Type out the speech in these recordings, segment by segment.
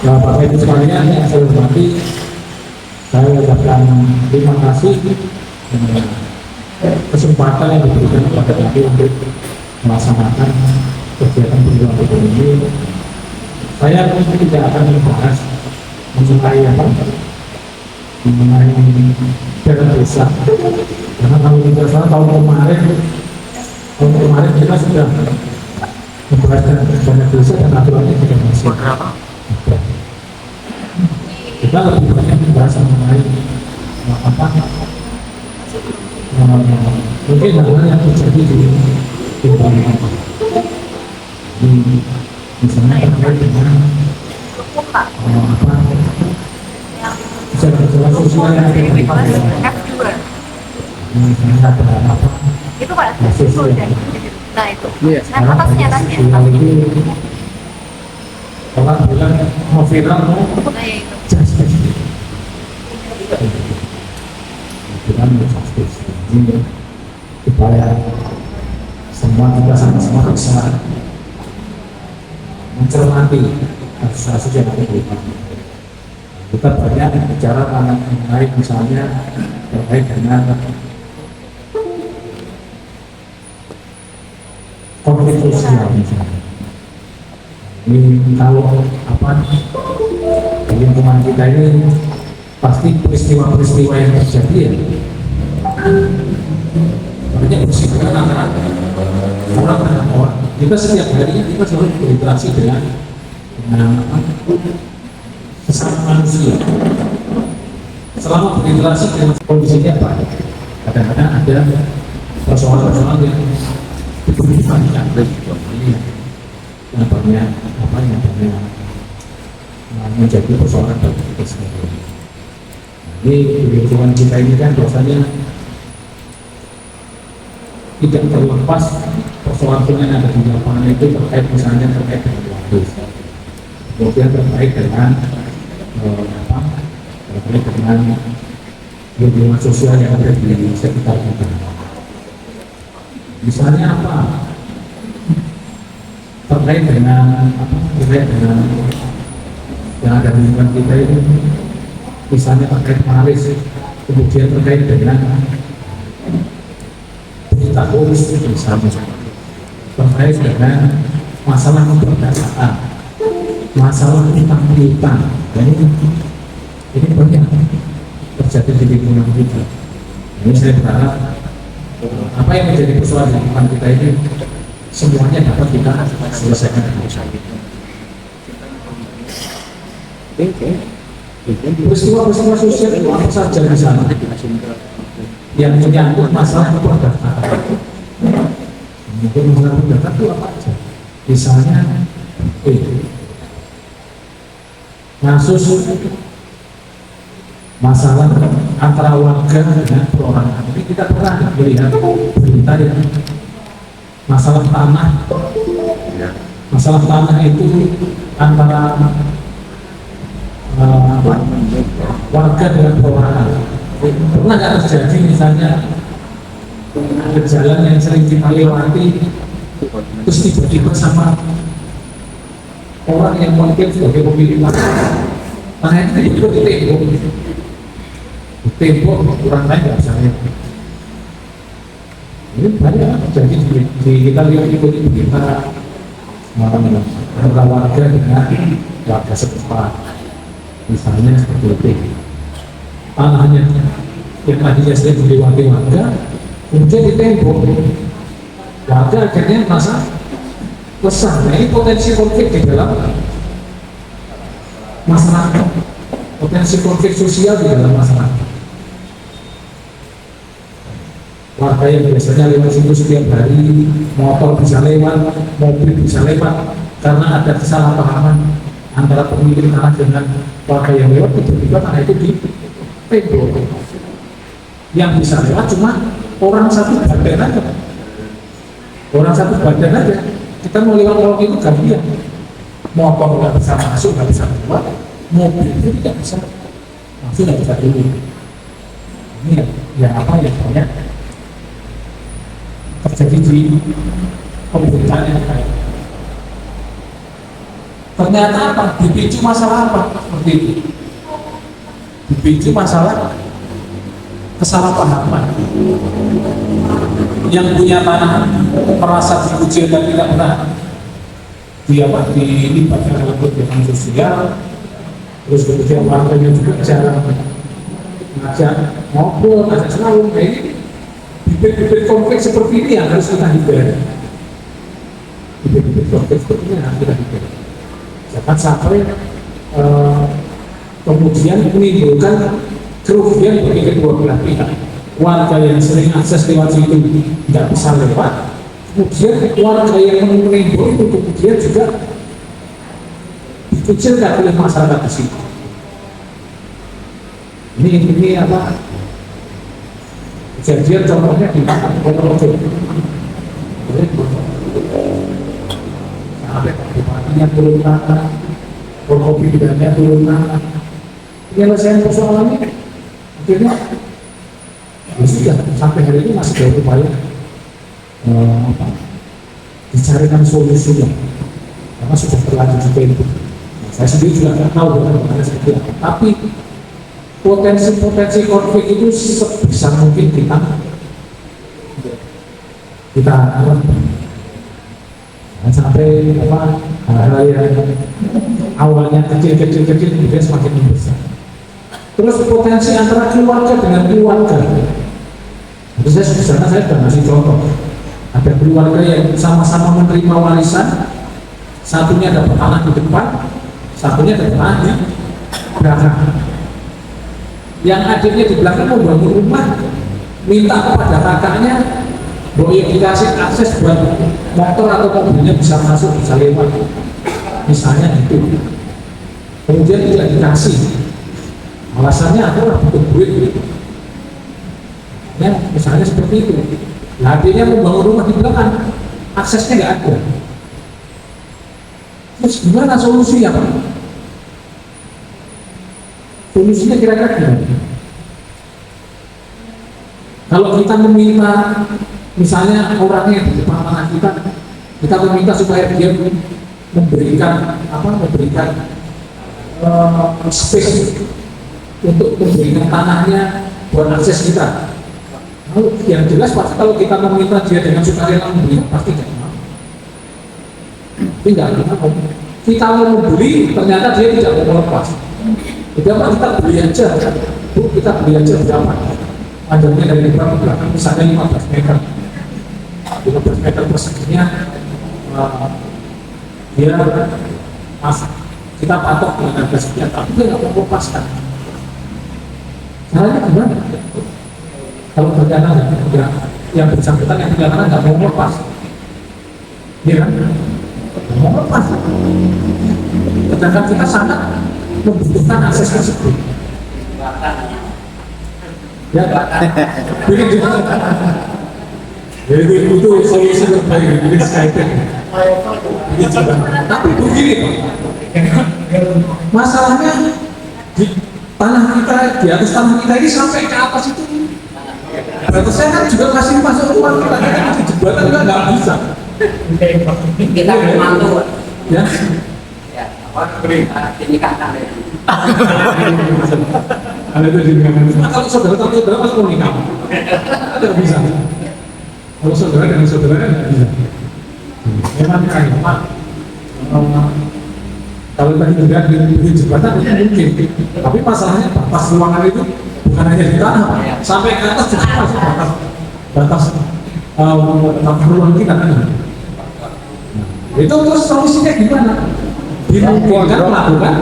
Nah, Bapak Ibu sekalian yang saya hormati, saya ucapkan terima kasih kesempatan yang diberikan kepada kami untuk melaksanakan kegiatan perjuangan ini. Saya tidak akan membahas mengenai dana desa, karena kalau tidak salah tahun kemarin kita sudah membahas dana desa dan aturannya tidak masih. Kita lebih banyak membahas mengenai mungkin hal-hal yang terjadi di Bangka. Misalnya terkait dengan gejala sosial yang ada di Bangka. Misalnya ada apa? Itu Pak, nah itu. Nah, Sekarang atasnya banyak sosial itu orang bilang mau viral mau Nah, ya itu. justice. Bilang justice. Ini supaya semua kita sama-sama bisa mencermati kasus-kasus yang ada di Bangka. Kita banyak bicara mengenai misalnya terkait dengan konflik sosial misalnya. Ini kalau di lingkungan kita ini pasti peristiwa-peristiwa yang terjadi ya banyak bersifat antara orang dengan orang. Kita setiap harinya kita selalu berinteraksi dengan sesama manusia. Selama berinteraksi dengan kondisinya apa? Kadang-kadang ada persoalan-persoalan yang berhubungan ini yang banyak menjadi persoalan bagi kita sendiri. Ini di lingkungan kita ini kan biasanya tidak terlepas persoalan yang ada di lapangan itu terkait misalnya terkait dengan waktu, kemudian terkait dengan lingkungan sosial yang ada di sekitar kita. Misalnya apa? Terkait dengan yang ada di lingkungan kita ini, misalnya terkait maris, kemudian terkait dengan berita hoax, misalnya terkait dengan masalah pemberdayaan, masalah utang piutang, ini banyak terjadi di lingkungan kita. Ini saya berharap apa yang menjadi persoalan di lingkungan kita ini semuanya dapat kita selesaikan dengan baik. Peristiwa-peristiwa sosial itu apa saja di sana yang menyangkut masalah perdata. Mungkin masalah perdata itu apa aja? Misalnya kasus masalah antara warga dengan perorangan. Ini kita pernah melihat berita yang masalah tanah itu antara warga dengan perorangan. Pernah nggak terjadi misalnya ada jalan yang sering kita lewati terus tiba-tiba sama orang yang mungkin sebagai pemilik tanah itu ditembok orang lain nggak bisa lihat. Ini banyak terjadi di kita lihat itu kita antara warga dengan warga setempat, misalnya seperti itu. Tanahnya yang tadinya sering dilewati warga, kemudian ditembok, warga akhirnya merasa resah. Nah, ini potensi konflik di dalam masyarakat, potensi konflik sosial di dalam masyarakat. Warga yang biasanya lewat situ setiap hari, motor bisa lewat, mobil bisa lewat, karena ada kesalahpahaman antara pemilik tanah dengan warga yang lewat, tiba-tiba tanah itu ditembok. Yang bisa lewat cuma orang satu badan aja. Orang satu badan aja. Kita mau lewat lorong itu gantian. Motor nggak bisa masuk, nggak bisa keluar, mobil itu tidak bisa masuk, nggak bisa keluar. Ini yang banyak terjadi di pemerintahan yang baik. Ternyata apa? Dipicu masalah apa? Seperti itu. Dipicu masalah kesalahpahaman. Yang punya tanah merasa dipuji dan tidak pernah dilibatkan dalam kegiatan sosial, terus kemudian warganya juga jarang ngajak ngobrol, ngajak selalu. Nah ini bibit-bibit konflik seperti ini yang harus kita hindari. Bibit-bibit konflik seperti ini yang harus kita hindari. Jangan sampai kemudian menimbulkan kerugian bagi kedua belah pihak. Warga yang sering akses lewat situ tidak bisa lewat, kemudian warga yang menimbul itu kemudian juga dikucilkan oleh masyarakat di situ. Ini apa? Kejadian contohnya di Ponorogo. Sampai bupatinya turun tangan, Forkopimdanya turun tangan. Penyelesaian persoalannya akhirnya ya sudah sampai hari ini masih ada upaya dicarikan solusinya karena sudah terlanjur juga itu. Saya sendiri juga nggak tahu bagaimana seperti apa. Tapi potensi konflik itu sebisa mungkin kita jangan sampai hal-hal yang awalnya kecil kemudian semakin membesar. Terus potensi antara keluarga dengan keluarga. Jadi saya sudah ngasih contoh. Ada keluarga yang sama-sama menerima warisan, satunya dapat anak di depan, satunya dapat anak di belakang. Yang adiknya di belakang mau bangun rumah, minta kepada kakaknya bahwa dikasih akses buat motor atau mobilnya bisa masuk, bisa lewat, misalnya itu. Kemudian tidak dikasih, alasannya adalah butuh duit. Ya, misalnya seperti itu. Nah, adiknya mau bangun rumah di belakang, aksesnya nggak ada. Terus gimana solusinya, Pak? Solusinya kira-kira gimana? Kalau kita meminta, misalnya orangnya di depan tanah kita meminta supaya dia memberikan space untuk memberikan tanahnya buat akses kita. Lalu yang jelas pasti kalau kita meminta dia dengan sukarela membeli, pasti tidak mau. Tidak mau. Kita mau membeli, ternyata dia tidak mau melepas. Udah kita beli aja, Bu, kita beli aja berapa? Panjangnya dari depan ke belakang, misalnya 15 meter. 15 meter perseginya, dia masak. Kita patok dengan harga sekian, tapi dia nggak mau melepaskan. Caranya gimana? Kalau ternyata yang bersangkutan yang punya tanah nggak mau melepas, dia kan nggak mau melepas. Sedangkan kita sangat membutuhkan akses tersebut. Ya, bikin juga. Jadi itu solusi terbaik bikin Skype. Ini juga. Tapi begini, masalahnya di tanah kita, di atas tanah kita ini sampai ke atas itu. Batasnya kan juga masih masuk uang kita, kan di jembatan juga nggak bisa. Kita memantau. Ya. Dinikahkan ya. Ada itu dinikahkan. Kalau saudara masuk mau nikah, tidak bisa. Kalau saudara dengan saudara tidak bisa. Memang kan, Pak. Kalau tadi tidak di jembatan itu mungkin, tapi masalahnya batas ruangan itu bukan hanya di tanah, Pak. Sampai ke atas juga masuk batas ruang kita kan. Itu terus solusinya gimana? Dimungkinkan melakukan?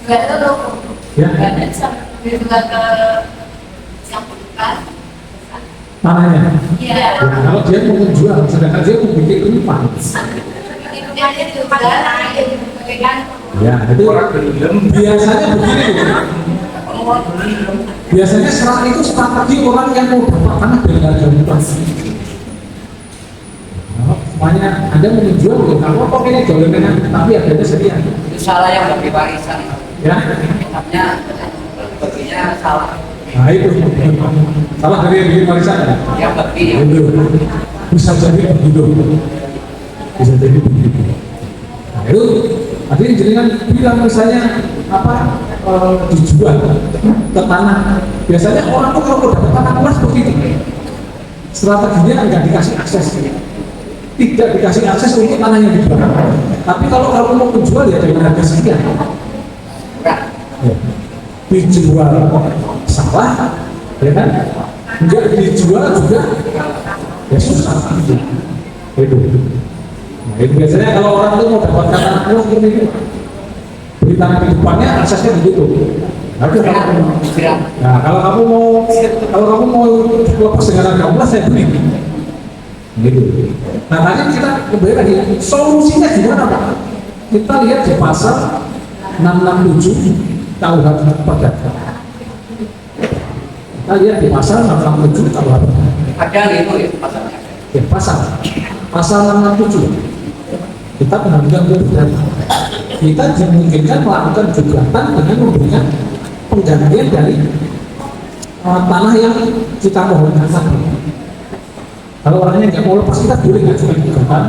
Nggak tahu. Ya. Nggak ada sampai juga ke yang bukan. Tanahnya. Iya. Ya, kalau dia mau menjual, sedangkan dia mau bikin rumah. Itu aja di udara, kan? Ya, itu biasanya begini. Biasanya serang itu strategi orang yang mau dapat tanah dari harga murah. Semuanya Anda mau menjual, kalau kok ini jauh-jauh tapi harganya sekian. Itu salah yang bagi warisan. Ya. Kitabnya baginya salah. Nah itu salah dari yang bikin warisan ya? Yang bagi Itu bisa jadi begitu. Bisa jadi begitu. Nah itu Ada yang jenengan bilang misalnya apa dijual ke tanah. Biasanya orang tuh kalau dapat tanah luas seperti itu, strateginya nggak dikasih akses, tidak dikasih akses untuk tanah yang dijual. Tapi kalau kamu mau menjual ya dengan harga sekian, ya. Dijual salah, ya kan? Nggak dijual juga, ya susah. Itu. Nah, itu biasanya kalau orang itu mau dapatkan tanah luas seperti itu, beli tanah di depannya aksesnya begitu. Nah, kalau kamu mau lepas dengan harga murah saya beli. Gitu. Nah, tadi kita kembali lagi solusinya gimana Pak? Kita lihat di pasal 667 KUH Perdagangan. Kita lihat di pasal 667 KUH Perdagangan. Ada itu ya pasalnya. Ya, pasal 667 kita undang-undang perdagangan. Kita dimungkinkan melakukan gugatan dengan memberikan penggantian dari tanah yang kita mohonkan tadi. Kalau orangnya nggak mau lepas, kita boleh ngajukan gugatan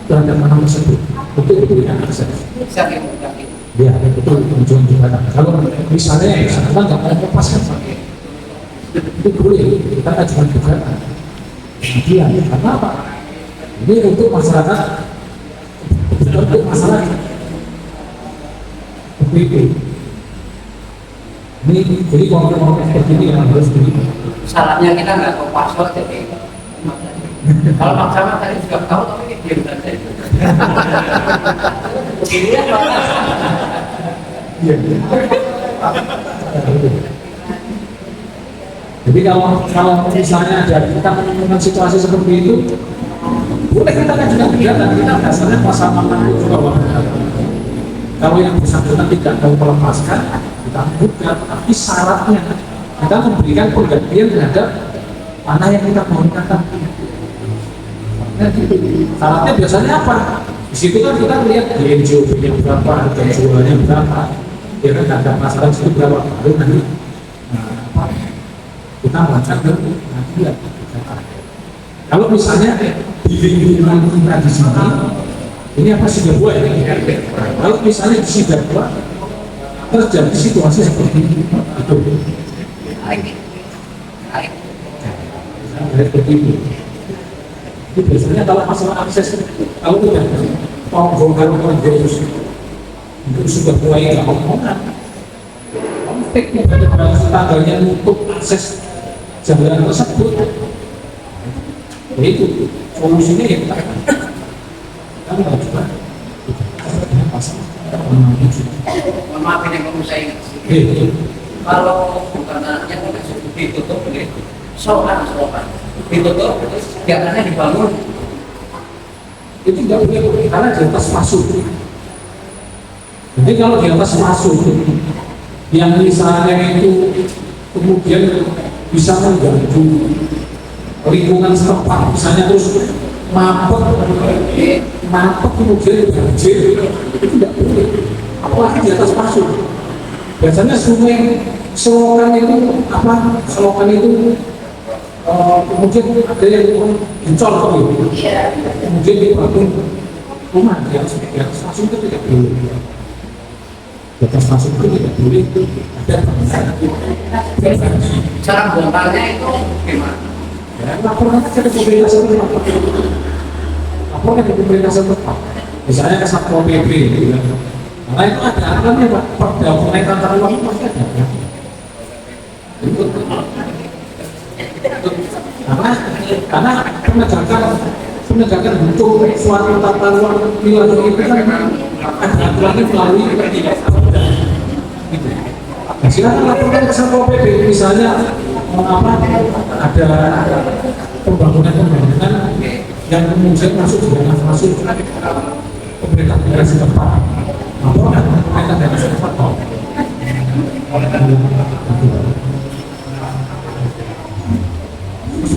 terhadap tanah tersebut untuk diberikan akses. Bisa dimudahkan. Ya, itu tujuan gugatan. Kalau misalnya kita nggak mau lepas kan, itu boleh kita ajukan gugatan. Iya, karena apa? Ini untuk masyarakat, untuk masyarakat. Seperti itu. Ini jadi konflik seperti ini yang harus di. Salahnya kita nggak tahu password jadi. Kalau Pak Sama tadi juga tahu tapi diam saja. Begini ya Pak. Iya. Jadi kalau misalnya ada kita menemukan situasi seperti itu, boleh kita ajukan gugatan. Kita dasarnya pasal 6 juga kalau yang bersangkutan tidak mau melepaskan, kita buka, tapi syaratnya kita memberikan penggantian terhadap tanah yang kita mohonkan tadi. Syaratnya biasanya apa? Di situ kan kita lihat di NJOB-nya berapa, harga jualnya berapa, ya kan ada masalah situ berapa, baru nanti kita melacak ke pengadilan. Kalau misalnya di lingkungan kita di sini, ini apa sih dua ya? Kalau misalnya di sini dua terjadi situasi seperti itu, seperti itu. Itu biasanya kalau masalah akses, kalau udah bongkar itu sudah mulai nggak mau-mauan. Konflik tetangganya untuk akses jalan tersebut. Itu solusinya ya kita nggak coba pasal 667. Maaf ini kamu saya ingat sedikit. Kalau bukan anaknya ditutup begitu, soal ditutup, kegiatannya dibangun. Itu nggak boleh karena di atas masuk. Jadi kalau di atas masuk, yang misalnya itu kemudian bisa mengganggu lingkungan setempat, misalnya terus mampet kemudian banjir, itu tidak boleh. Apalagi di atas pasir. Biasanya sungai selokan itu apa? Selokan itu kemudian ada yang dicor gitu. Kemudian dibangun rumah di atas pasir itu tidak boleh. Di atas pasir itu tidak boleh. Ada bangunan. Cara bongkarnya itu gimana? Laporkan aja ke pemerintah setempat. Laporkan ke pemerintah setempat. Misalnya ke Satpol PP gitu kan. Nah itu ada aturannya Pak, perda mengenai tata ruang itu pasti ada. Karena penegakan hukum suatu tata ruang wilayah itu kan ada aturannya melalui gitu. Nah, silakan laporkan ke Satpol PP misalnya ada pembangunan yang kemudian masuk pemerintah daerah setempat. Laporkan pemerintah daerah setempat.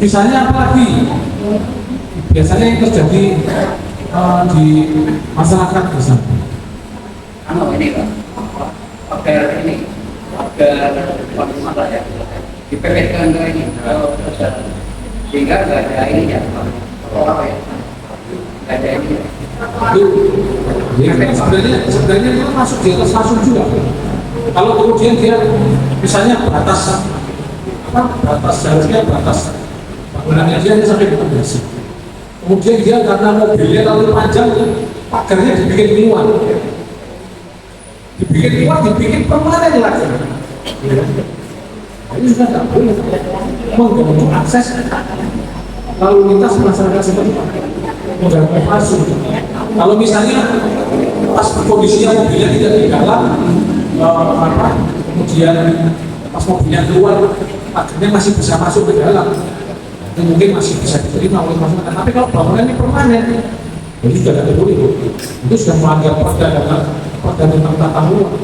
Misalnya apa lagi? Biasanya yang terjadi di masyarakat misalnya. Ini Pak, pakai ini, pakai ya. Dipepetkan ke ini, sehingga nggak ada ini ya, nggak ada ini. Itu Ya, sebenarnya itu masuk di atas langsung juga. Kalau kemudian dia misalnya batas harusnya batas bangunannya dia hanya sampai ke pondasi. Kemudian dia karena mobilnya terlalu panjang, pagarnya dibikin luar, dibikin permanen lagi. Ini sudah tidak boleh mengganggu akses lalu lintas masyarakat seperti itu, mengganggu masuk. Kalau misalnya pas kondisinya mobilnya tidak di dalam, kemudian pas mobilnya keluar, pagarnya masih bisa masuk ke dalam, itu mungkin masih bisa diterima oleh masyarakat. Tapi kalau bangunan ini permanen, itu sudah tidak boleh. Itu sudah melanggar perda tentang tata ruang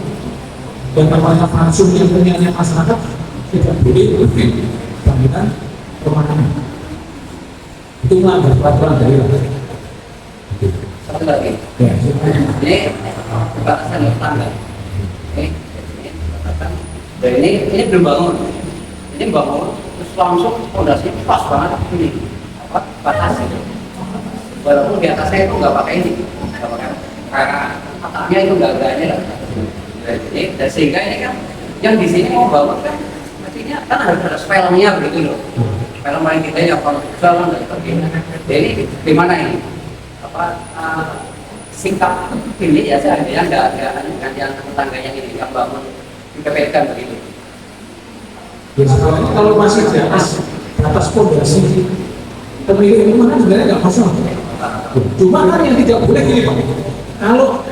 dan namanya langsung yang punya masyarakat tidak boleh bikin bangunan permanen. Itu melanggar peraturan daerah. Satu lagi. Ya, Ini batasan tetangga. Ini belum bangun. Ini bangun terus langsung fondasi pas banget ini batas itu. Walaupun di atasnya itu nggak pakai ini, nggak pakai karena atapnya itu nggak ada ini lah. Jadi sehingga ini kan yang di sini mau bangun kan artinya kan harus ada spelnya begitu loh. Spel main kita yang konvensional dan sebagainya. Jadi di mana ini? Singkat ini ya seandainya nggak ada yang tetangganya ini yang bangun dipepetkan begitu. ya sebenarnya kalau masih di atas fondasi pemilik rumah kan sebenarnya nggak masalah. Cuma kan yang tidak boleh gini Pak, kalau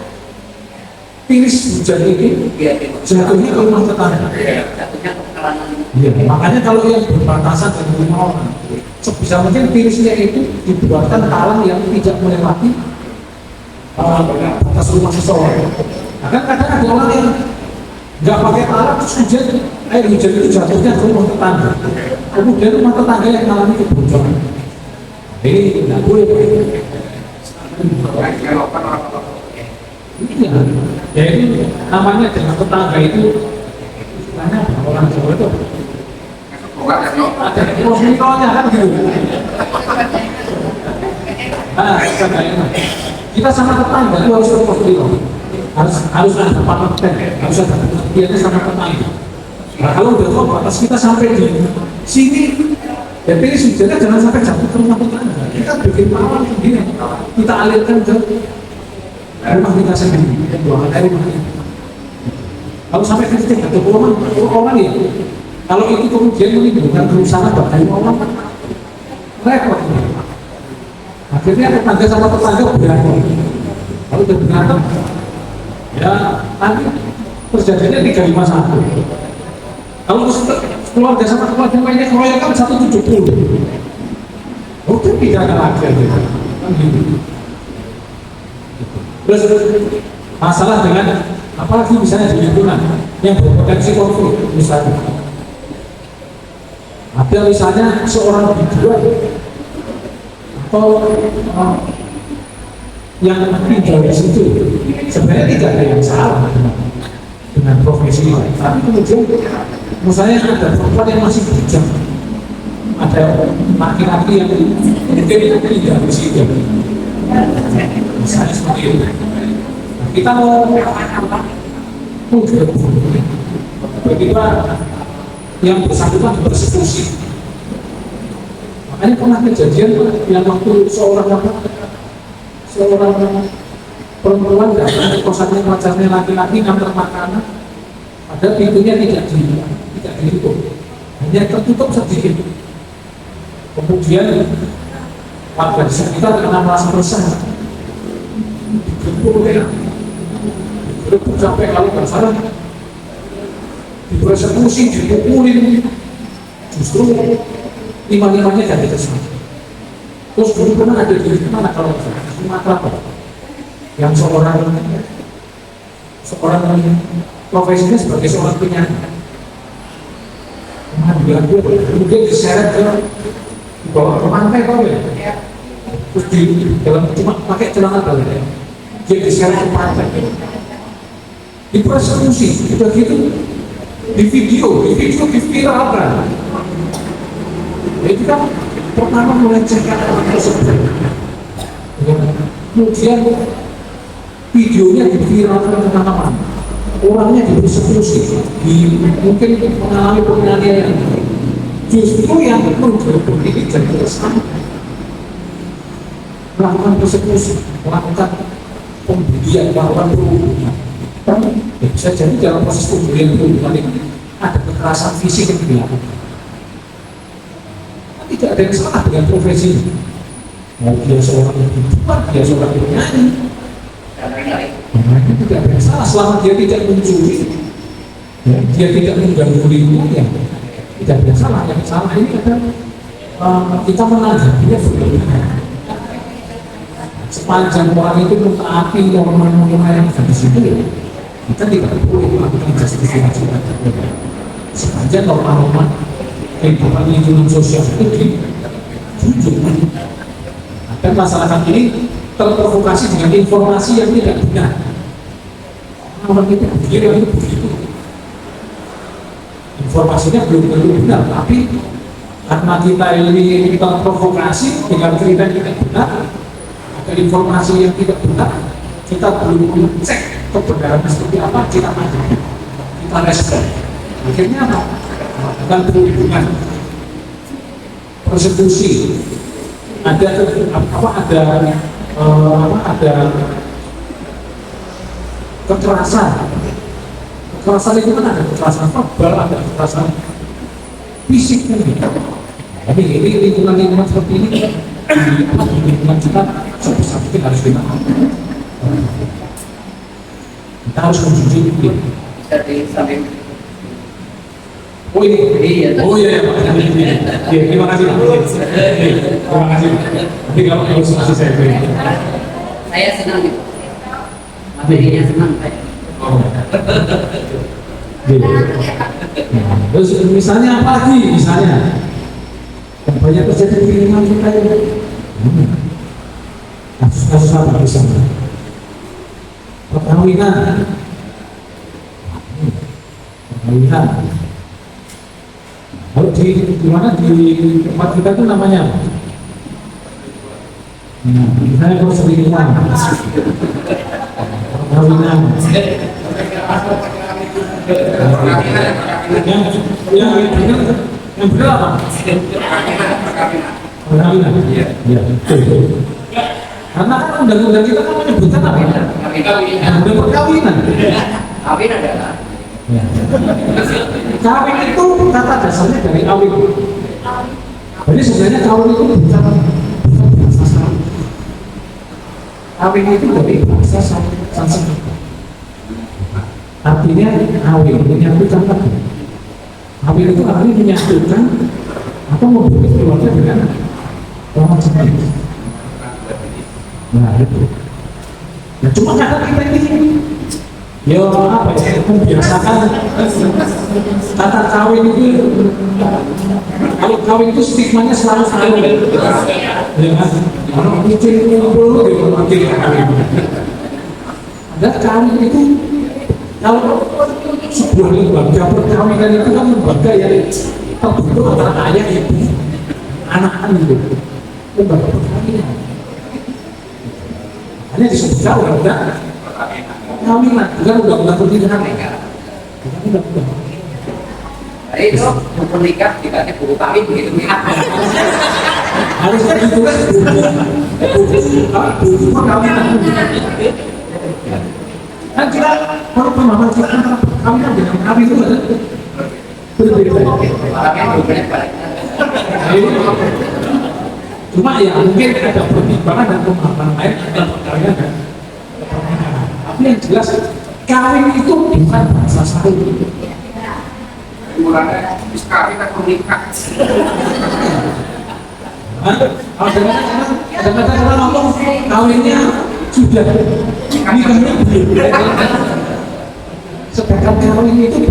tiris hujan ini jatuhnya ke rumah tetangga. Jatuhnya ke kalangan. Ya, makanya kalau yang berbatasan dengan rumah orang, sebisa mungkin tirisnya itu dibuatkan talang yang tidak melewati batas rumah seseorang. Nah, kan kadang ada orang yang nggak pakai talang, terus hujan, air hujan itu jatuhnya ke rumah tetangga. Kemudian rumah tetangga yang mengalami kebocoran. Ini tidak boleh. Iya, ya ini namanya dengan tetangga itu, karena orang Jawa itu ada proseduronya kan gitu. Kita sama tetangga itu harus berprosedur, harus ada paten, harus ada buktiannya sama tetangga. Nah, kalau udah tahu batas kita sampai di sini, ya pilih hujannya jangan sampai jatuh ke rumah tetangga. Kita bikin pawang sendiri, kita alirkan ke rumah kita sendiri, buangan air rumah kita. Kalau sampai ke titik jatuh ke orang ya. Kalau itu kemudian menimbulkan kerusakan bagi orang, repot. Akhirnya tetangga sama tetangga berantem. Kalau udah berantem, ya nanti terjadinya 351. Kalau keluarga sama keluarga lainnya keroyokan 170. Udah tidak ada lagi gitu. Kan gitu. Terus masalah dengan apalagi misalnya di lingkungan yang berpotensi konflik misalnya. Ada misalnya seorang biduan atau yang tinggal di situ, sebenarnya tidak ada yang salah dengan profesi ini. Tapi kemudian misalnya ada perempuan yang masih bijak, ada laki-laki yang mungkin tinggal di situ, misalnya seperti itu. Nah, kita mau begitu yang bersangkutan bersekusi. Makanya pernah kejadian yang waktu seorang perempuan datang ke kosannya pacarnya laki-laki ngantar makanan, padahal pintunya tidak ditutup, hanya tertutup sedikit. Kemudian warga di sekitar karena merasa resah, digebuk sampai kalau nggak salah dipersekusi, dipukulin, justru lima-limanya jadi tersangka. Terus dulu pernah ada di mana kalau Sumatera yang seorang profesinya sebagai seorang penyanyi, kemudian diseret ke dibawa ke pantai kau ya, terus di dalam cuma pakai celana dalam, dia diseret ke pantai, dipersekusi, udah gitu di video diviralkan. Itu kan pertama melecehkan orang tersebut. Kemudian videonya diviralkan kemana-mana, orangnya dipersekusi, mungkin mengalami penganiayaan. Justru yang menggeruduk ini jadi tersangka, melakukan persekusi, melakukan pembulian, melakukan perundungan. Bisa jadi dalam proses pembulian perundungan ini ada kekerasan fisik yang dilakukan. Tidak ada yang salah dengan profesi ini. Mau dia seorang youtuber, dia seorang penyanyi, tidak ada yang salah selama dia tidak mencuri, ya, dia tidak mengganggu lingkungan, tidak ada yang salah. Yang salah ini adalah kita menanggapinya berbeda. Sepanjang orang itu mentaati norma-norma yang ada di situ, ya, kita tidak boleh melakukan justifikasi. Sepanjang norma-norma kehidupan lingkungan sosial itu dijunjung. Dan masyarakat ini terprovokasi dengan informasi yang tidak benar. Orang itu begini, orang itu begitu. Informasinya belum tentu benar, tapi karena kita ini terprovokasi dengan cerita yang tidak benar, ada informasi yang tidak benar, kita belum cek kebenarannya seperti apa, kita maju, kita respon. Akhirnya apa? Melakukan perundungan, persekusi, ada kekerasan. Kekerasan itu kan ada kekerasan verbal, ada kekerasan fisik kan gitu. Tapi ini lingkungan seperti ini di lingkungan kita sebesar mungkin harus ditaati. Kita harus menjunjung tinggi. Jadi sampai Oh ini, oh iya, Pak. Terima kasih, Pak. Terima kasih. Nanti kalau masih saya beri. saya senang gitu. Materinya senang saya. Oh. Terus misalnya apa lagi? Misalnya yang banyak terjadi di lingkungan kita ini. Kasus-kasus apa misalnya? Perkawinan. Kalau di mana di tempat kita itu namanya, misalnya kalau selingkuhan, perkawinan, yang benar apa? Perkawinan, ya, betul. Karena kan undang-undang kita kan menyebutkan apa? Undang perkawinan. Kawin adalah Ya. Kawin itu kata dasarnya dari awin. Jadi sebenarnya kawin itu bukan bahasa Sami. Kawin itu dari bahasa Sanskerta. Artinya awin, menyatukan lagi. Awin itu artinya menyatukan atau membuat keluarga dengan orang lain. Nah itu. Nah cuma kadang kita ini ya apa ya, membiasakan kata kawin itu, kalau kawin itu stigmanya selalu kawin, ya kan? Orang mikir ngumpul di rumah kawin. Ada kawin itu, kalau sebuah lembaga perkawinan itu kan lembaga yang terbentuk antara ayah ibu, anak-anak itu, lembaga perkawinan. Hanya disebutkan undang-undang perkawinan, bukan undang-undang pernikahan. Bukan undang-undang. jadi itu untuk nikah dikasih buku kawin begitu. Harusnya ditulis buku perkawinan. Kan kita kalau pemahaman kita antara perkawinan dengan kawin itu ada berbeda. Orangnya berbeda balik. Cuma ya mungkin ada pertimbangan dan pemahaman lain antara perkawinan dan pernikahan. Tapi yang jelas kawin itu bukan bahasa Sami. Mulanya kawin atau nikah. Kalau ada orang ngomong kawinnya sudah, nikahnya belum. Sedangkan kawin itu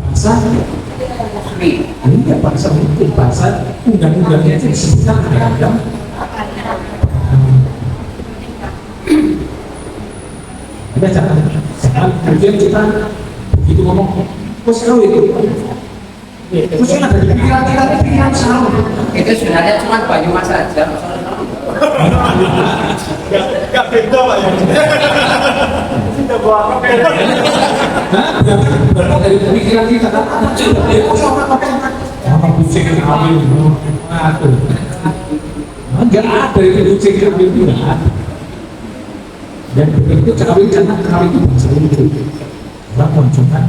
bahasa ini ya bahasa hukum, bahasa undang-undangnya itu disebutkan undang-undang. Anda jangan kemudian kita begitu ngomong, terus kawin itu. Terus yang ada di pikiran kita itu pikiran salah. Itu sebenarnya cuma Banyumas saja. Gak beda Pak ya. Sudah bawa apa ya? Berapa dari pemikiran kita kan apa kucing kawin aduh enggak ada itu kucing kawin itu enggak ada dan begitu kawin karena kawin itu bisa lucu orang konsumen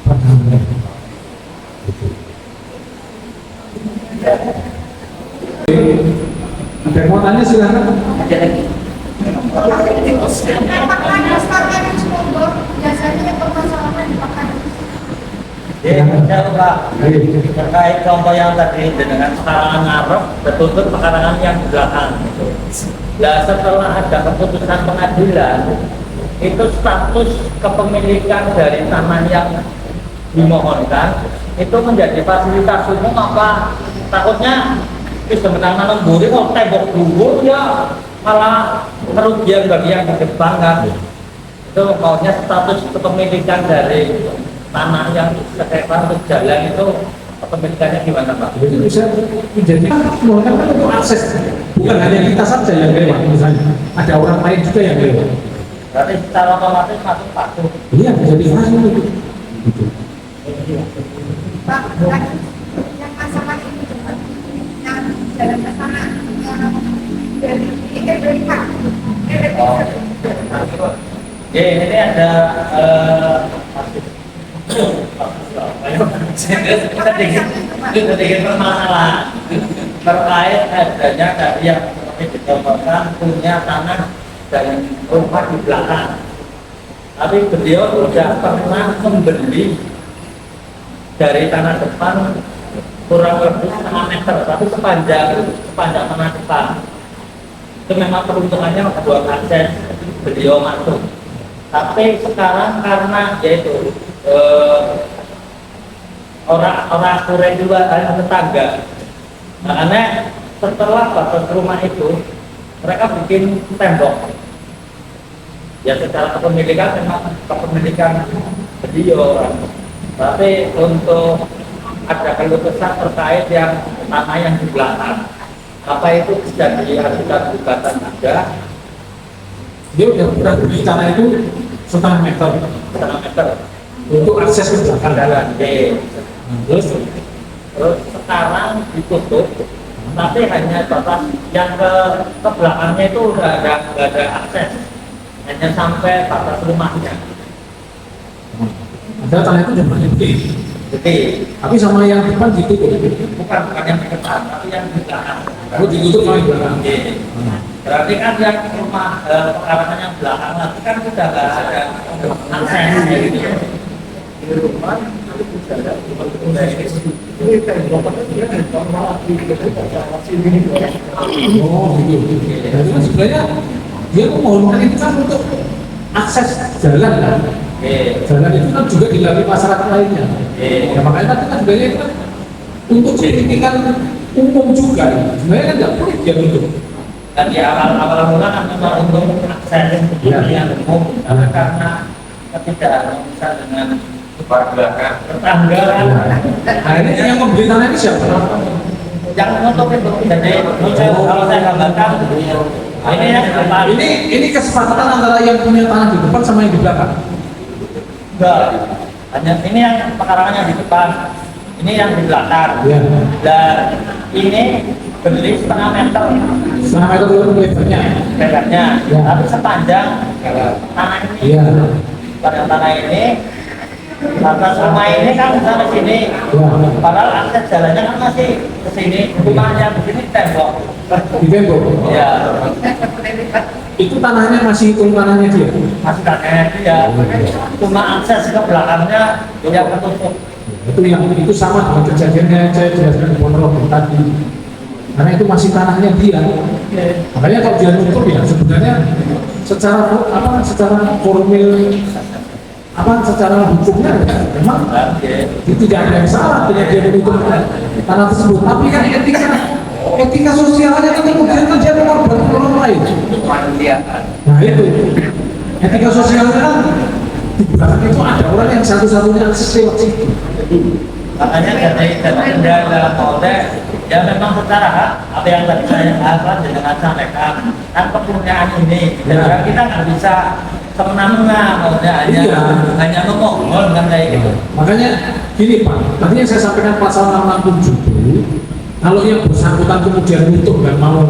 pertama ada yang mau tanya silakan. Ada lagi. Biasanya permasalahan di makanan. Saya Pak, terkait contoh yang tadi dengan pekarangan ngarep bertuntut pekarangan yang di belakang. Nah setelah ada keputusan pengadilan, itu status kepemilikan dari tanah yang dimohonkan itu menjadi fasilitas umum apa? Takutnya bisa menang memburi kok tembok dulu ya malah kerugian bagi yang di depan kan. Itu maunya status kepemilikan dari tanah yang sekitar untuk jalan itu kepemilikannya gimana Pak? Itu bisa menjadi kan untuk akses, bukan hanya kita saja yang lewat misalnya, ada orang lain juga yang lewat. Berarti secara otomatis masuk patuh. Iya menjadi fasilitas itu. Gitu. Pak, yang masalah ini coba yang jalan ke sana dari EBK. Ya ini ada sedikit permasalahan terkait adanya dari yang seperti dicontohkan punya tanah dan rumah di belakang. Tapi beliau sudah pernah membeli dari tanah depan kurang lebih setengah meter, tapi sepanjang tanah depan. Itu memang peruntungannya buat akses beliau masuk. Tapi sekarang karena yaitu orang kurang juga tetangga. Makanya setelah batas rumah itu mereka bikin tembok. Ya secara kepemilikan memang kepemilikan beliau. Tapi untuk ada keluh kesah terkait yang tanah yang di belakang, apa itu bisa diajukan gugatan ada? Dia udah beli tanah itu setengah meter untuk akses ke belakang jalan. Terus sekarang ditutup, tapi hanya batas yang ke belakangnya itu nggak ada akses, hanya sampai batas rumahnya. Ada tanah itu jumlahnya gede, tapi sama yang depan ditutup. Bukan yang di depan, tapi yang di belakang. Oh ditutup sama yang belakang. Berarti kan yang rumah pekarangan yang belakang nanti kan sudah nggak ada aksesnya gitu. Oh gitu. Jadi kan sebenarnya dia memohonkan itu kan untuk akses jalan kan. Jalan itu kan juga dilalui masyarakat lainnya. Ya makanya kan sebenarnya itu kan untuk kepentingan umum juga. Sebenarnya kan nggak boleh dia tutup. Dan di awal mula kan memang untuk akses yang umum, karena ketidakharmonisan bisa dengan tetangga. Nah ini yang membeli tanah ini siapa? Yang untuk itu jadi kalau saya gambarkan ini yang di depan. Ini kesepakatan antara yang punya tanah di depan sama yang di belakang. Enggak, hanya ini yang pekarangan yang di depan, ini yang di belakang. Ya. Dan ini beli setengah meter Lebarnya. lebarnya, Ya. tapi sepanjang tanah ini. Iya. Pada tanah ini, batas rumah ini kan sampai sini. Ya. Padahal akses jalannya kan masih ke sini, rumahnya di sini tembok. Di tembok. Ya, Itu tanahnya masih hitung tanahnya dia. masih tanahnya dia. Cuma akses ke belakangnya yang tertutup. Itu sama dengan kejadiannya yang saya jelaskan di Ponorogo tadi. Karena itu masih tanahnya dia. Makanya kalau dia nutup ya sebenarnya secara formil secara hukumnya memang tidak ada yang salah dengan dia menutup tanah tersebut. Tapi kan etika sosialnya kan kemudian kan dia mengorbankan orang lain. Nah itu etika sosialnya kan di belakang itu ada orang yang satu-satunya akses lewat situ. Makanya dari kendala Polda ya memang secara hak apa yang tadi saya dengan sampaikan kan kepunyaan ini kita nggak bisa semena-mena hanya memohon kan kayak gitu. Makanya gini Pak, tadi yang saya sampaikan pasal 667 itu, kalau yang bersangkutan kemudian nutup dan mau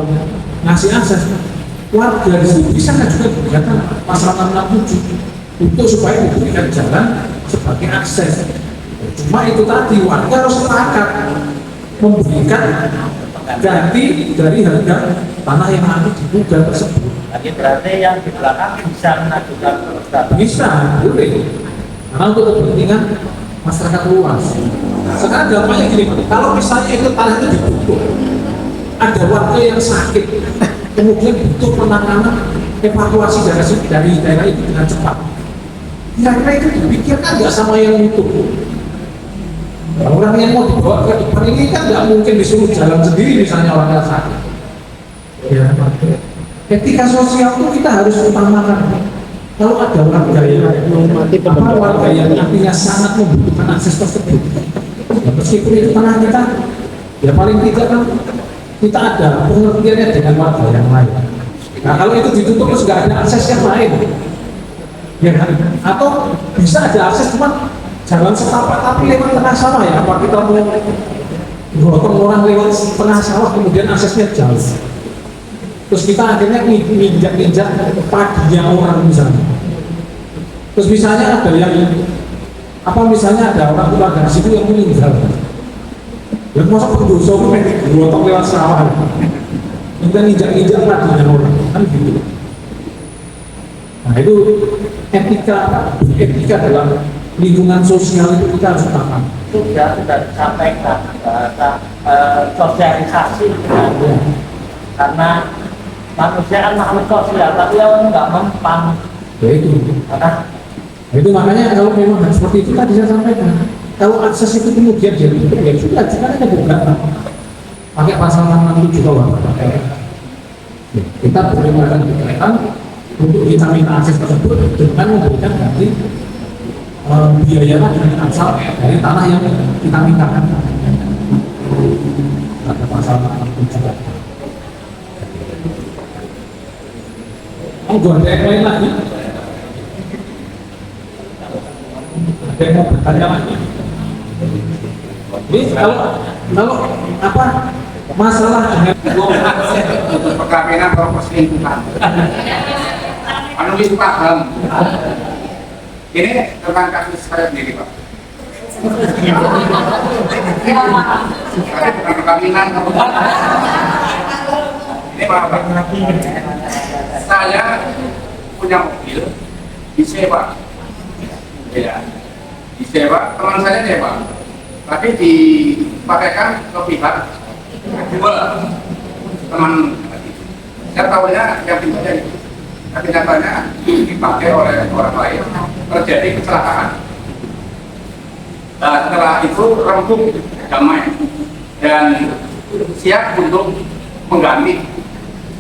ngasih akses, warga itu bisa juga gugatan pasal 667 untuk supaya diberikan jalan sebagai akses. Cuma itu tadi warga harus sepakat memberikan ganti dari harga tanah yang nanti digugat tersebut. Jadi berarti yang di belakang bisa mengajukan persyaratan. Bisa, boleh. Karena untuk kepentingan masyarakat luas. Sekarang gampangnya gini, kalau misalnya itu tanah itu ditutup, ada warga yang sakit, kemudian butuh penanganan evakuasi dari daerah itu dengan cepat. Kira-kira itu dipikirkan nggak sama yang itu? Orang yang mau dibawa ke depan ini kan nggak mungkin disuruh jalan sendiri misalnya orang yang sakit. Ya, etika sosial itu kita harus utamakan. Kalau ada warga yang nantinya sangat membutuhkan akses tersebut, ya meskipun itu tanah kita, ya paling tidak kan kita ada pengertiannya dengan warga yang lain. Nah kalau itu ditutup terus nggak ada akses yang lain, ya kan? Atau bisa ada akses cuma jalan setapak tapi lewat tengah sawah ya? Apa kita mau gotong orang lewat tengah sawah kemudian aksesnya jauh? Terus kita akhirnya nginjak padinya orang misalnya. Terus misalnya ada yang misalnya ada orang tua dari situ yang meninggal. Dan masa pendosa itu gotong lewat sawah. Kita nginjak padinya orang kan gitu. Nah itu etika dalam lingkungan sosial itu kita harus utamakan. Sudah disampaikan bahasa sosialisasi karena manusia kan makhluk sosial, tapi yang nggak mempan. Ya itu. Itu makanya kalau memang seperti itu tadi saya sampaikan, kalau akses itu kemudian jadi ya sudah, jangan ada gugatan. Pakai pasal 667 juga kita boleh melakukan gugatan untuk kita minta akses tersebut dengan memberikan ganti biaya dengan asal dari tanah yang kita mintakan. Ada pasal 667. Ada yang lain lagi? Ada yang mau bertanya lagi? Ini kalau apa masalah dengan perkawinan atau perselingkuhan, penulis paham. Ini tentang kasus saya sendiri Pak. Bukan perkawinan, ini Pak. Saya punya mobil disewa, ya, disewa, teman saya sewa, tapi dipakaikan ke pihak kedua teman. Saya tahunya yang pintarnya itu, tapi nyatanya dipakai oleh orang lain, terjadi kecelakaan. Nah, setelah itu rembuk damai dan siap untuk mengganti.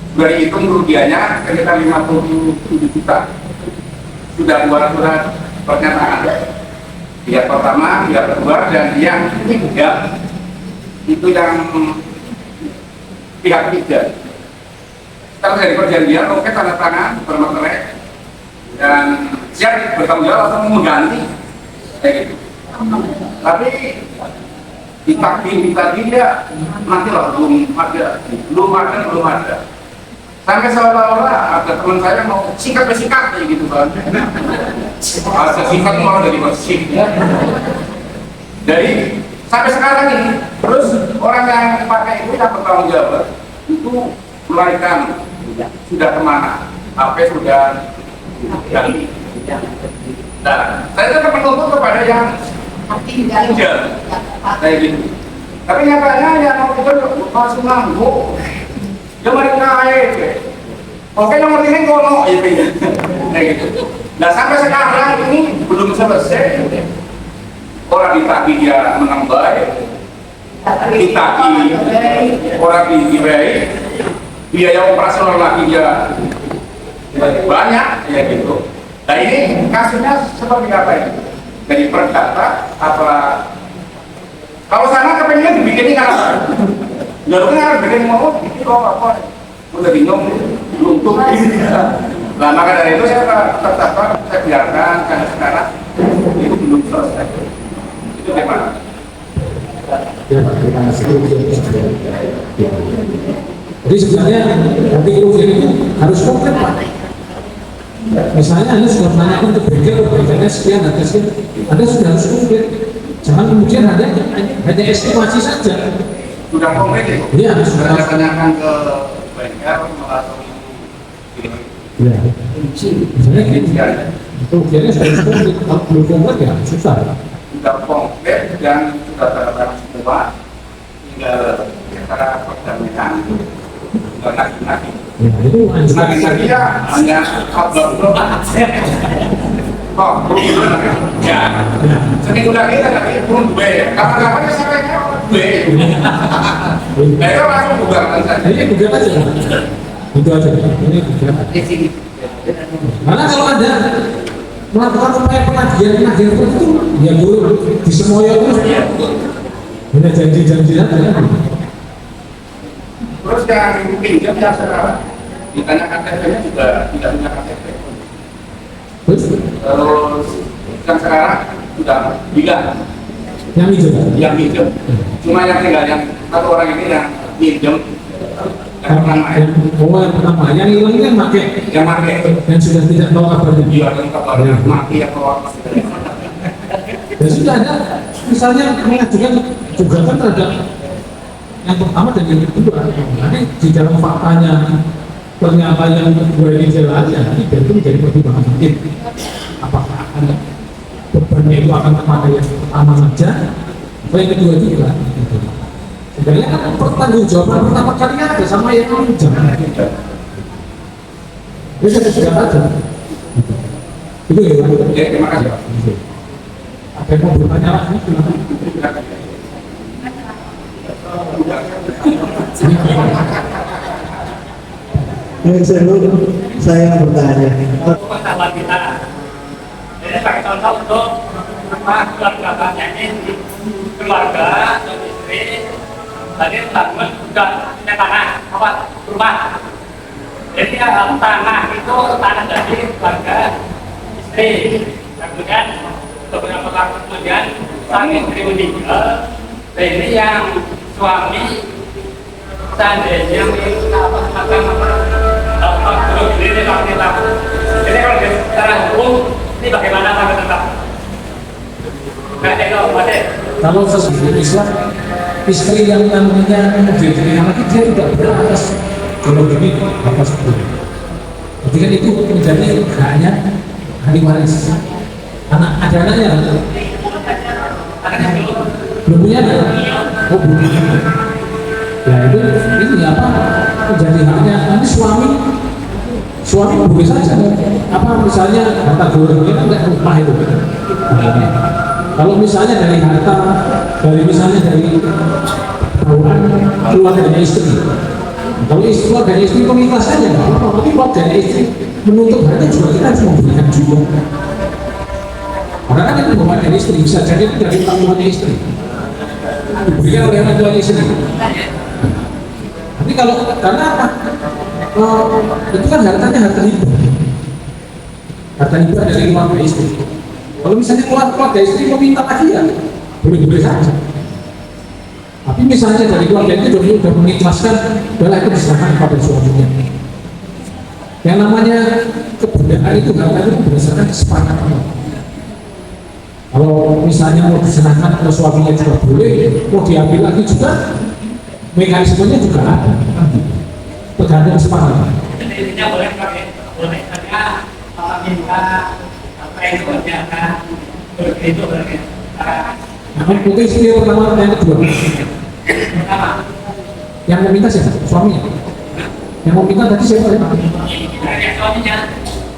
Dari itu kerugiannya sekitar 57 juta. Sudah buat surat pernyataan. Pihak pertama, pihak kedua, dan yang ketiga itu yang pihak ketiga. Setelah dari perjanjian, oke, tanda tangan, bermaterai, dan siap bertanggung jawab atau mengganti, kayak gitu. Tapi ditagih dia nanti lah belum ada. Sampai seolah-olah ada teman saya mau sikat kayak gitu kan. Ada sikat mau dari masjid. Jadi sampai sekarang ini terus orang yang pakai itu yang bertanggung jawab itu melarikan sudah kemana? HP sudah ganti. Nah, saya tetap menuntut kepada yang tinggal kayak gitu. Tapi nyatanya yang mau itu langsung ngangguk. Dia mari kaya, oke nomor ini kono, kayak gitu. Nah sampai sekarang ini belum selesai. Orang ditagih dia menambah, ditagih orang dibayar, biaya operasional lagi dia banyak, ya gitu. Nah ini kasusnya seperti apa ini? Dari perdata apa Kalau sana kepengen dibikinnya kan apa? Nggak harus bikin mau bikin kok apa? Udah bingung, luntur ini. Nah maka dari itu saya tetap saya biarkan karena sekarang itu belum selesai. Itu gimana? Ya, terima kasih. Jadi sebenarnya nanti kerugian itu harus konkret Pak. Misalnya Anda sudah menanyakan ke bengkel, bengkelnya sekian, harga sekian, Anda sudah harus konkret. Jangan kemudian hanya estimasi saja. Sudah konkret ya? Iya, Sudah saya tanyakan ke bengkel atau ya. Misalnya gini, kerugiannya sudah harus konkret. Kalau belum konkret ya susah. sudah konkret dan sudah terang semua, tinggal cara perdamaian, tinggal nagih-nagih. Ya, itu Nagih-nagih ya hanya kabar kok turun lagi? Ya, seminggu lagi kan lagi turun dua ya. Kapan-kapan ya sampai dua. Mereka langsung bubarkan saja. ini bukan aja. Itu aja. Ini bukan. Karena kalau ada melakukan upaya penagihan itu ya dulu di semuanya terus hanya janji-janji saja. Terus yang pinjam yang sekarang ditanya KTP-nya juga tidak punya KTP. Terus yang sekarang sudah bilang yang itu yang pinjam. Cuma yang tinggal yang satu orang ini yang pinjam yang pertama ya. yang pertama yang hilang ini kan pakai Yang pakai yang sudah tidak tahu kabarnya. dia dan kabarnya mati atau apa. Dan sudah ada misalnya mengajukan gugatan terhadap yang pertama dan yang kedua. Nanti di dalam faktanya ternyata yang kedua ini jelas ya nanti itu menjadi pertimbangan hakim. Apakah akan bebannya itu akan kepada yang pertama saja atau yang kedua juga? Sebenarnya kan pertanggungjawaban pertama kalinya ada sama yang pinjam. Ini sudah ada. Itu ya. Ya, terima kasih Pak. Ada yang mau bertanya lagi? Silakan. Saya bertanya. Masalah kita. Ini sebagai contoh untuk keluarga ini keluarga dan istri. Tadi bangun juga punya tanah, apa rumah. Jadi tanah itu tanah dari keluarga istri. Kemudian beberapa tahun kemudian sang istri meninggal. Ini yang suami seandainya minta ini kalau secara hukum ini bagaimana sampai tetap? Kalau sesuai Islam, istri yang namanya menjadi anak dia tidak beratas kalau begini atas itu. Jadi kan itu menjadi haknya ahli waris. Anak ada anaknya, belum punya anak, oh belum. Ya itu ini apa menjadi haknya nanti suami boleh saja. Apa misalnya harta gorengan kan nggak rumah itu. Kalau misalnya dari harta, misalnya dari keluarganya istri. Kalau keluarganya istri pemilas saja, tapi keluarganya istri menuntut harta juga kita harus memberikan juga. Karena kan itu bukan dari istri, bisa jadi itu dari tanggungannya istri. Diberikan oleh orang tua istri. Tapi kalau karena apa? Itu kan hartanya harta hibah. Harta hibah dari keluarga istri. Kalau misalnya keluarga istri meminta lagi ya boleh-boleh saja. Tapi misalnya dari keluarga itu sudah mengikhlaskan, bala itu diserahkan kepada suaminya. Yang namanya kebudayaan itu harta itu berdasarkan kesepakatan. Kalau misalnya mau diserahkan ke suaminya juga boleh, mau diambil lagi juga, mekanismenya juga ada. Tergantung kesepakatan. Intinya boleh boleh saja minta apa yang dikerjakan begitu berarti. Namun mungkin istri yang pertama dan yang kedua. Pertama, Yang meminta siapa? Suaminya. Yang meminta tadi siapa? dari suaminya.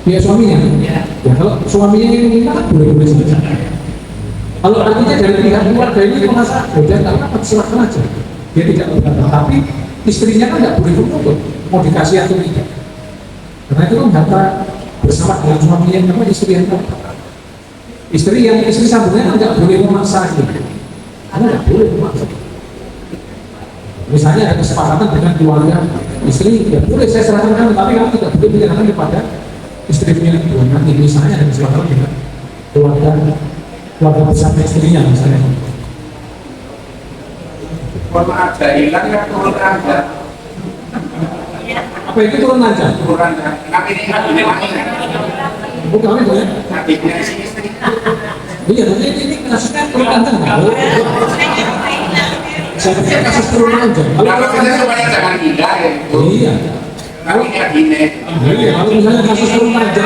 Ya suaminya. Ya kalau suaminya yang meminta kan boleh-boleh saja. Kalau artinya dari pihak keluarga ini merasa udah nggak apa silakan aja. Dia tidak berkata, tapi istrinya kan nggak boleh menuntut mau dikasih atau tidak. Karena itu kan harta bersama dengan suaminya yang istri yang istri sambungnya kan nggak boleh memaksa gitu. Anda nggak boleh memaksa. Misalnya ada kesepakatan dengan keluarga istri, ya boleh saya serahkan kamu, tapi kamu tidak boleh menyerahkan kepada istrinya itu. Nanti misalnya ada kesepakatan dengan keluarga besar istrinya misalnya. Kalau ada hilang ya turun aja. Apa itu turun aja? Turun aja. Nanti ini adiknya lagi. Bukan itu ya? Adiknya si istri. Iya, tapi ini kasusnya turun aja nggak? Saya pikir kasus turun aja. Kalau kita supaya jangan hilang ya. Iya. Nanti ini adiknya. Iya, kalau misalnya kasus turun aja,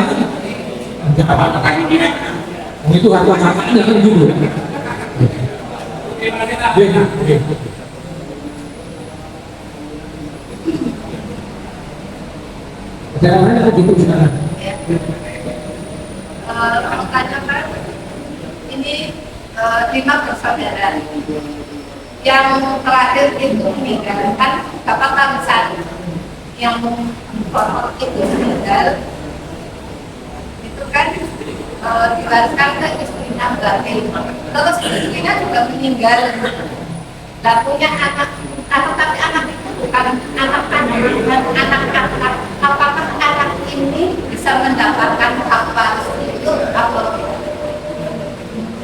nggak apa-apa. Adiknya. Itu harga kakaknya kan gitu. Iya, iya. Jangan hanya begitu sekarang. Makanya kan ini 5 bersaudara. Yang terakhir itu meninggalkan Bapak Kamsan. Yang pokok itu meninggal itu kan diwariskan ke istrinya Mbak Mei. Terus istrinya juga meninggal. Dan punya anak, tapi anak itu bukan anak-anak. Apakah anak ini bisa mendapatkan hak waris itu atau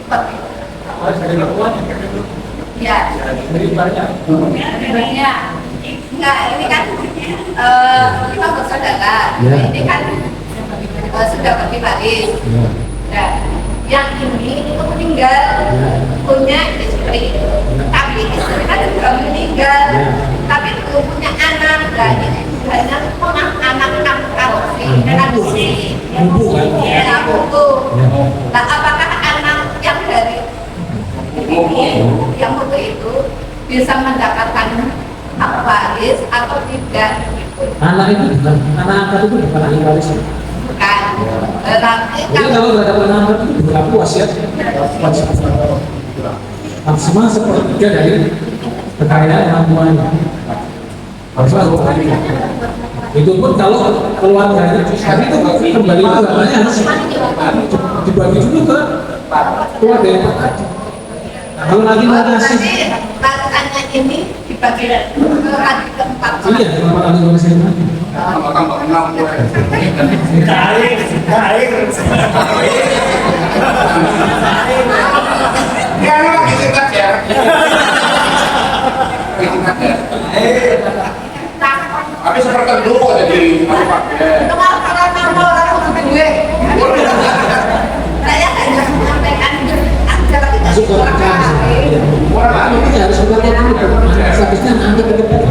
seperti itu? Ya, sebenarnya enggak, ini kan kita bersaudara. Ini kan sudah bagi waris. Dan yang ini itu meninggal punya istri, tapi istrinya juga meninggal, tapi belum punya anak. Dan ini hanya anak Nah, apakah anak yang dari yang mutu itu bisa mendapatkan hak waris atau tidak? Anak itu bukan, anak angkat itu bukan ahli waris. Bukan. Jadi kalau nggak dapat anak angkat itu berlaku wasiat wajib. Maksimal sepertiga dari kekayaan orang tuanya. Itu pun kalau keluarganya, tapi itu kembali ke hartanya harus dibagi dulu ke keluarga yang tadi. Nah, kalau lagi mau ngasih, Warisannya ini dibagi ke hari keempat. iya, kenapa lagi mau ngasih lagi? Tambah 6 ya lu lagi tingkat ya. Tapi seperti dulu jadi apa? Saya hanya menyampaikan acara kita Masuk ke akal. Ini harus mengerti statusnya angkat ke depan.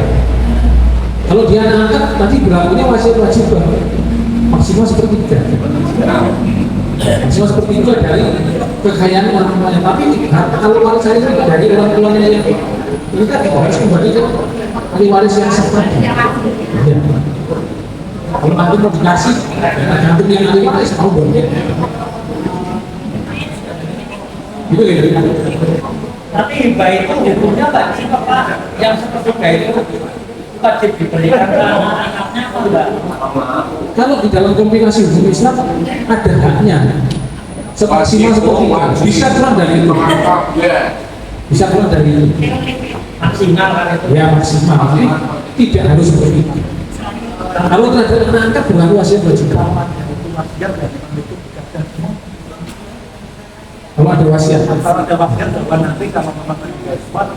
Kalau dia angkat, nanti berlakunya wajib maksimal sepertiga. Maksimal sepertiga dari kekayaan orang tuanya. Tapi kalau waris saya itu dari orang tuanya yang ini kan harus kembali ke ahli waris yang seperti. Ya. Kalau nanti mau dikasih, nanti yang ahli waris tahu dong ya. Gitu ya. Tapi hibah itu hukumnya wajib apa? Yang seperti itu wajib diberikan ke anak-anaknya atau enggak? Kalau di dalam kompilasi hukum Islam ada haknya. Semaksimal seperti itu. Bisa kurang dari itu. Bisa kurang dari itu. Maksimal kan itu? Ya maksimal. Jadi, tidak harus seperti itu. Kalau terhadap anak angkat berlaku wasiat wajib. Kalau ada wasiat. Kalau ada wasiat bahwa nanti kalau memang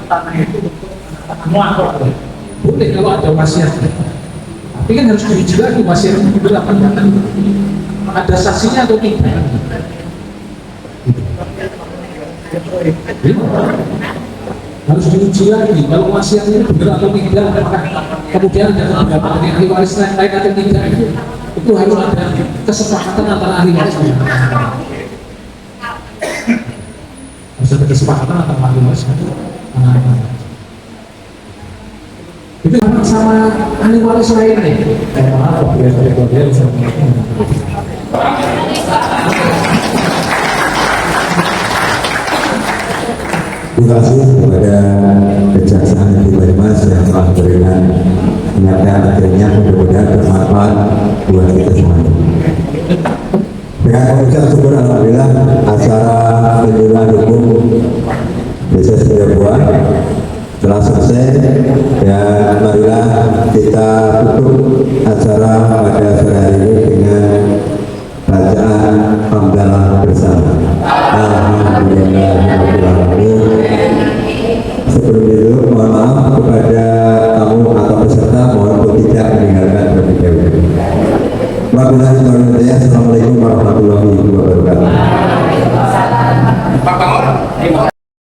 tanah itu untuk Semua Boleh kalau ada wasiat. Tapi kan harus diuji lagi wasiat itu benar apa enggak. Ada saksinya atau tidak. Harus diuji lagi kalau wasiatnya itu benar atau tidak, apakah kemudian ada pendapat dari ahli waris lain atau tidak, itu harus ada kesepakatan antara ahli waris. Harus ada kesepakatan antara ahli waris dan anak-anak. Itu sama ahli waris lainnya. Maaf, biar Terima kasih kepada Kejaksaan Negeri Banyumas yang telah memberikan penyampaian akhirnya, mudah-mudahan bermanfaat buat kita semuanya. Dengan mengucap syukur alhamdulillah acara penyuluhan hukum Desa Setiabuah Alhamdulillahirobbilalamin. Sebelum itu mohon maaf kepada tamu atau peserta, mohon untuk tidak meninggalkan terlebih dahulu. Wabillahi Assalamualaikum warahmatullahi wabarakatuh. Pak Bangor,